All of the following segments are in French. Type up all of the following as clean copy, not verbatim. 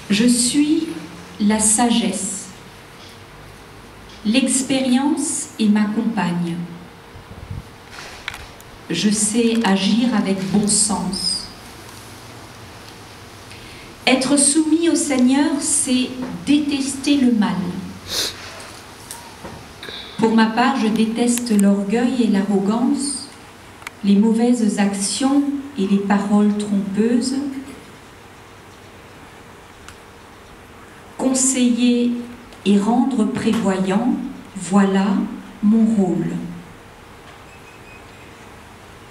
Je suis la sagesse. L'expérience est ma compagne. Je sais agir avec bon sens. Être soumis au Seigneur, c'est détester le mal. Pour ma part, je déteste l'orgueil et l'arrogance, les mauvaises actions et les paroles trompeuses. Conseiller et rendre prévoyant, voilà mon rôle.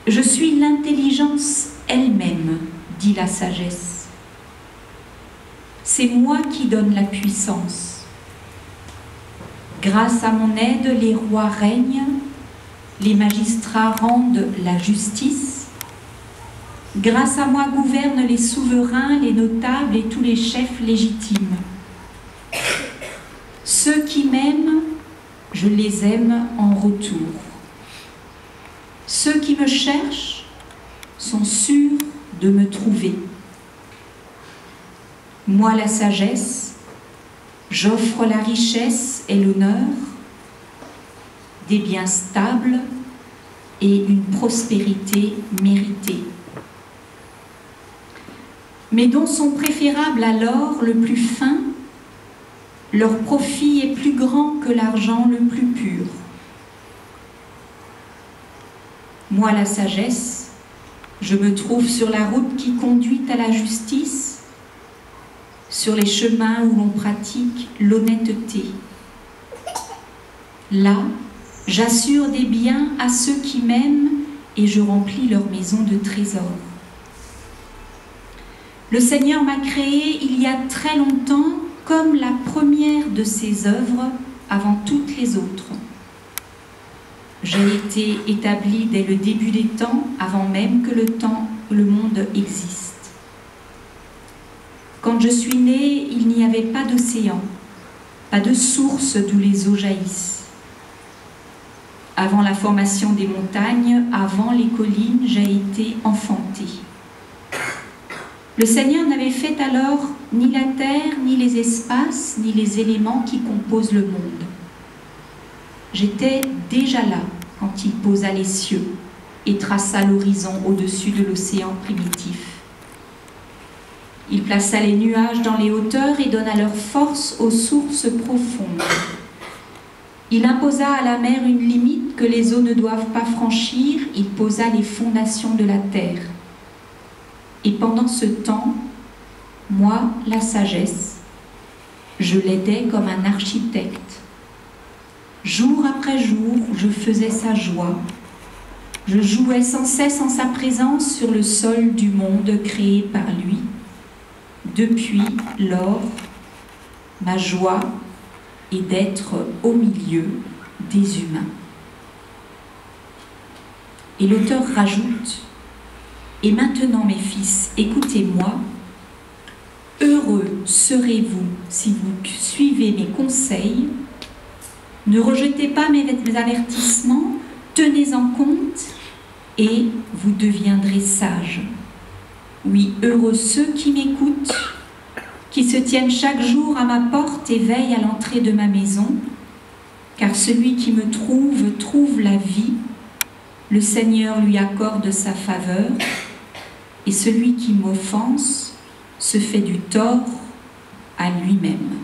Je suis l'intelligence elle-même, dit la sagesse. C'est moi qui donne la puissance. Grâce à mon aide, les rois règnent, les magistrats rendent la justice. Grâce à moi gouvernent les souverains, les notables et tous les chefs légitimes. Ceux qui m'aiment, je les aime en retour. Ceux qui me cherchent sont sûrs de me trouver. Moi, la sagesse, j'offre la richesse et l'honneur, des biens stables et une prospérité méritée. Mes dons sont préférables à l'or le plus fin, leur profit est plus grand que l'argent le plus pur. Moi, la sagesse, je me trouve sur la route qui conduit à la justice, sur les chemins où l'on pratique l'honnêteté. Là, j'assure des biens à ceux qui m'aiment et je remplis leur maison de trésors. Le Seigneur m'a créé il y a très longtemps comme la première de ses œuvres avant toutes les autres. J'ai été établie dès le début des temps, avant même que le monde existe. Quand je suis née, il n'y avait pas d'océan, pas de source d'où les eaux jaillissent. Avant la formation des montagnes, avant les collines, j'ai été enfantée. Le Seigneur n'avait fait alors ni la terre, ni les espaces, ni les éléments qui composent le monde. J'étais déjà là quand il posa les cieux et traça l'horizon au-dessus de l'océan primitif. Il plaça les nuages dans les hauteurs et donna leur force aux sources profondes. Il imposa à la mer une limite que les eaux ne doivent pas franchir, il posa les fondations de la terre. Et pendant ce temps, moi, la sagesse, je l'aidais comme un architecte. Jour après jour, je faisais sa joie. Je jouais sans cesse en sa présence sur le sol du monde créé par lui. Depuis lors, ma joie est d'être au milieu des humains. Et l'auteur rajoute: et maintenant, mes fils, écoutez-moi. Heureux serez-vous si vous suivez mes conseils. Ne rejetez pas mes avertissements, tenez en compte et vous deviendrez sages. Oui, heureux ceux qui m'écoutent, qui se tiennent chaque jour à ma porte et veillent à l'entrée de ma maison, car celui qui me trouve la vie, le Seigneur lui accorde sa faveur, et celui qui m'offense se fait du tort à lui-même.